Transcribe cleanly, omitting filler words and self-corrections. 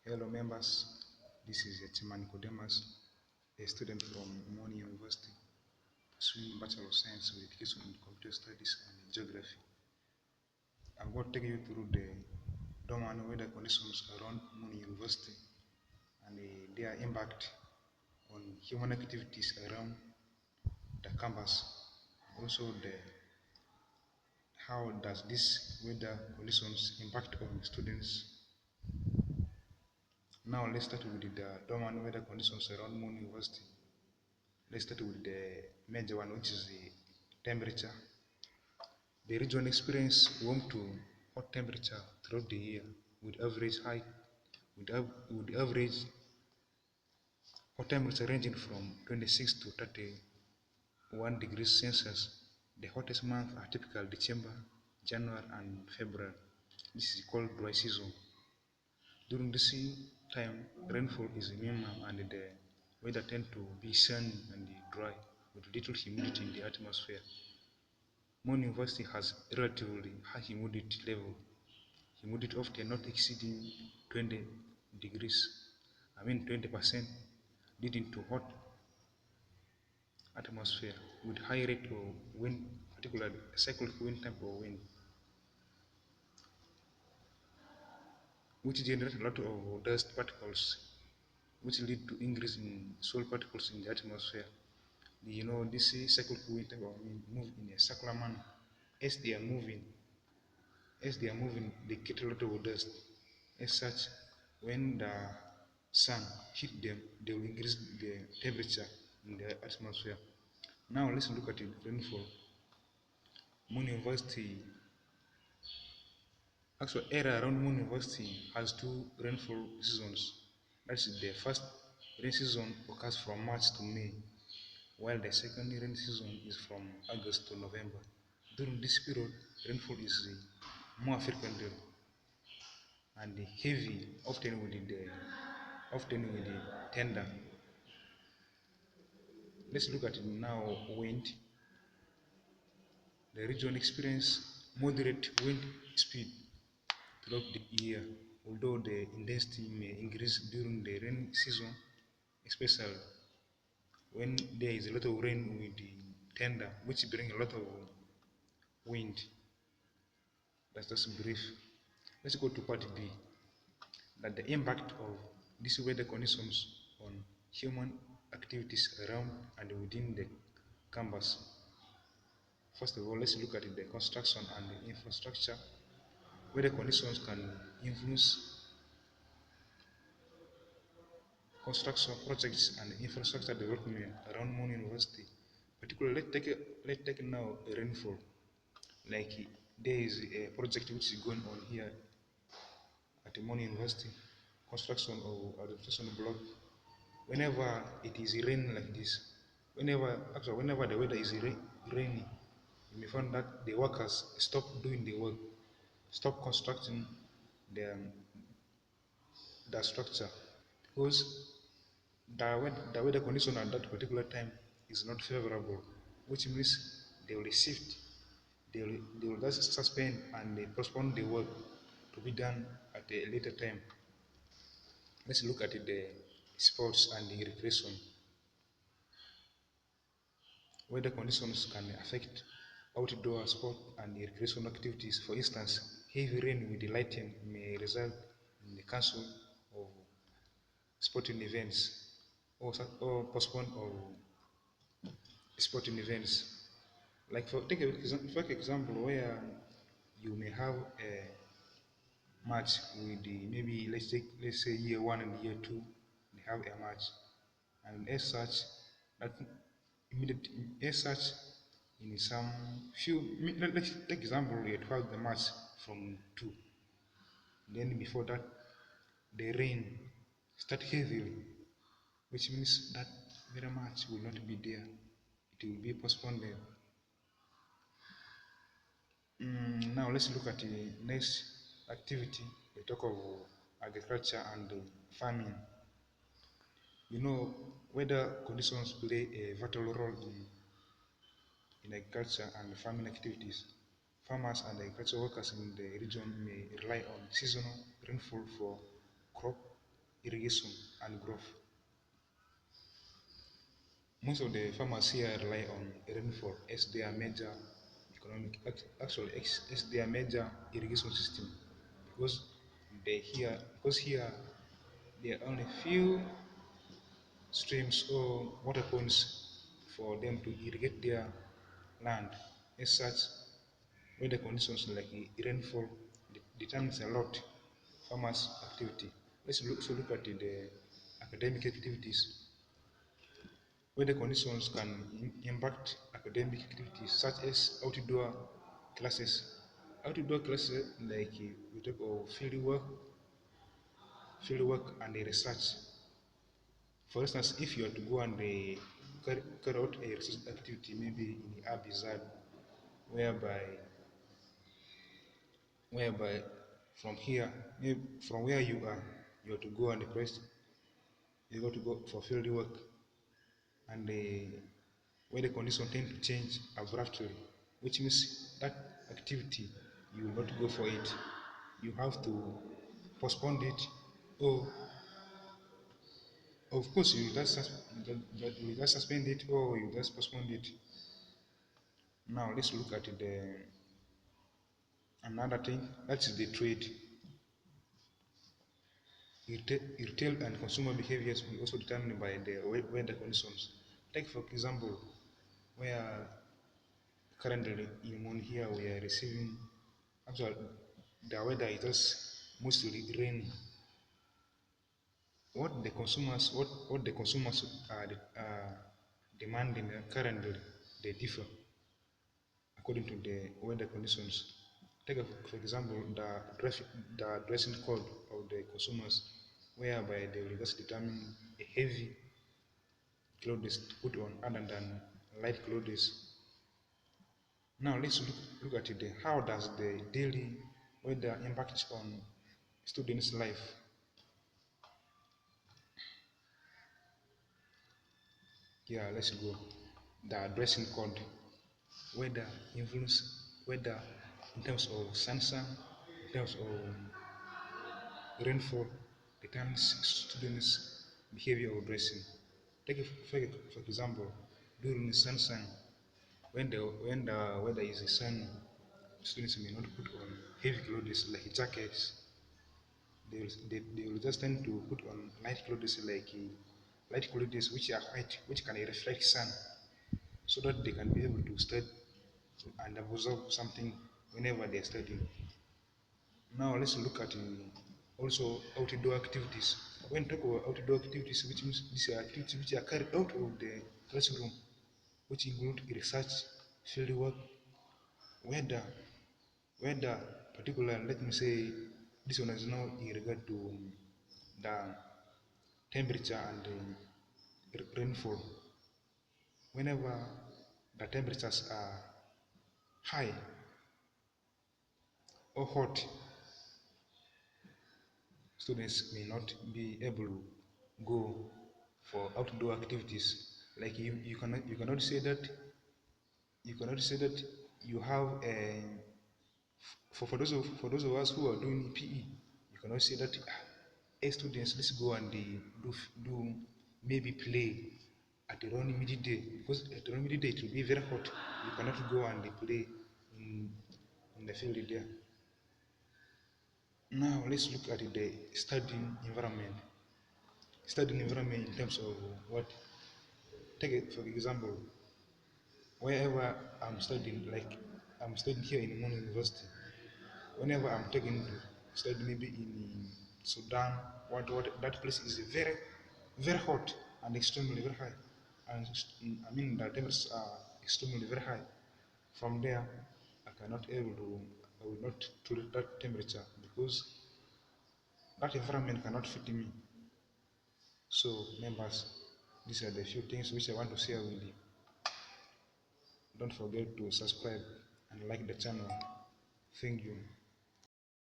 Hello members, this is Etiman Kodemas, a student from Muni University, pursuing Bachelor of Science with education in Computer Studies and Geography. I'm going to take you through the domain weather conditions around Muni University and their impact on human activities around the campus. Also, how does this weather conditions impact on students. Now let's start with the domain weather conditions around Muni University. Let's start with the major one, which is the temperature. The region experiences warm to hot temperature throughout the year, with average high, with average hot temperature ranging from 26 to 31 degrees Celsius. The hottest months are typical December, January, and February. This is called dry season. During this time, rainfall is minimum and the weather tends to be sunny and dry with little humidity in the atmosphere. Muni University has relatively high humidity level, humidity often not exceeding 20 degrees, 20%, leading to hot atmosphere with high rate of wind, particularly cyclic wind type of wind, which generate a lot of dust particles, which lead to increase in soil particles in the atmosphere. This cyclic wind type of wind move in a circular manner. As they are moving, they get a lot of dust. As such, when the sun hit them, they will increase the temperature in the atmosphere. Now let's look at the rainfall. Muni University, actually area around Muni University has two rainfall seasons. That's the first rain season occurs from March to May, while the second rain season is from August to November. During this period, rainfall is more frequent and heavy, often with the tender. Let's look at it now. Wind. The region experiences moderate wind speed throughout the year, although the intensity may increase during the rain season, especially when there is a lot of rain with the tender, which bring a lot of wind. That's just brief. Let's go to part B. That the impact of these weather conditions on human activities around and within the campus. First of all, let's look at the construction and the infrastructure. Weather conditions can influence construction projects and infrastructure development around Muni University. Particularly, let's take now the rainfall. Like there is a project which is going on here at the Muni University, construction of adaptation block. Whenever it is rain like this, whenever the weather is rainy, you may find that the workers stop doing the work, stop constructing the, the structure, because the weather condition at that particular time is not favorable, which means they will shift, they will just suspend and they postpone the work to be done at a later time. Let's look at the sports and the recreation. Weather conditions can affect outdoor sport and recreation activities. For instance, heavy rain with the lightning may result in the cancel of sporting events or postpone of sporting events. Like for example, where you may have a match with the maybe let's say year one and year two, they have a match, and as such, that immediate as such in some few let's take example we have the match from two. Then before that, the rain start heavily, which means that very much will not be there. It will be postponed. Now let's look at the next activity. We talk of agriculture and farming. Weather conditions play a vital role in agriculture and farming activities. Farmers and agricultural workers in the region may rely on seasonal rainfall for crop irrigation, and growth. Most of the farmers here rely on rainfall as their major as their major irrigation system because here there are only few streams or water ponds for them to irrigate their land. As such, weather conditions like rainfall determines a lot farmers' activity. Let's also look at the academic activities. Weather conditions can impact academic activities such as outdoor classes. Outdoor classes like we talk of field work and research. For instance, if you are to go and carry out a research activity, maybe in the Abizad, whereby whereby from here, maybe from where you have to go and press, you got to go for field work, and where the conditions tend to change abruptly, which means that activity you will not go for it. You have to postpone it, or of course you just suspend it, or you just postpone it. Now let's look at the another thing. That's the trade. Retail and consumer behaviors will also determined by the weather conditions. Take for example, where currently in Muni here we are receiving actually the weather is just mostly rain. What the consumers are demanding currently, they differ according to the weather conditions. Take for example the dressing code of the consumers, whereby they will just determine a heavy clothes to put on other than light clothes. Now let's look at it. How does the daily weather impact on students' life? Yeah, let's go. The dressing code, weather influence weather in terms of sunshine, in terms of rainfall, determines students' behavior of dressing. Take for example, during the sunshine, when the weather is sunny, students may not put on heavy clothes like jackets. They will just tend to put on light clothes like light clothes which are white, which can reflect sun, so that they can be able to study and absorb something whenever they are studying. Now let's look at also outdoor activities. When talk about outdoor activities, which means these are activities which are carried out of the classroom, which include research, field work, weather, weather, particular. Let me say this one is now in regard to the temperature and the rainfall. Whenever the temperatures are high or hot, students may not be able to go for outdoor activities. Like you cannot say that you have a for those of us who are doing PE, you cannot say that hey students, let's go and do maybe play at around midday, because at around midday it will be very hot. You cannot go and play in, in the field there. Now let's look at the studying environment. Studying environment in terms of what? Take it for example, wherever I'm studying, like I'm studying here in Muni University. Whenever I'm taken to study maybe in Sudan, what that place is very hot and extremely very high, and I mean the temperatures are extremely very high. From there, I will not tolerate that temperature because that environment cannot fit me. So, members, these are the few things which I want to share with you. Don't forget to subscribe and like the channel. Thank you.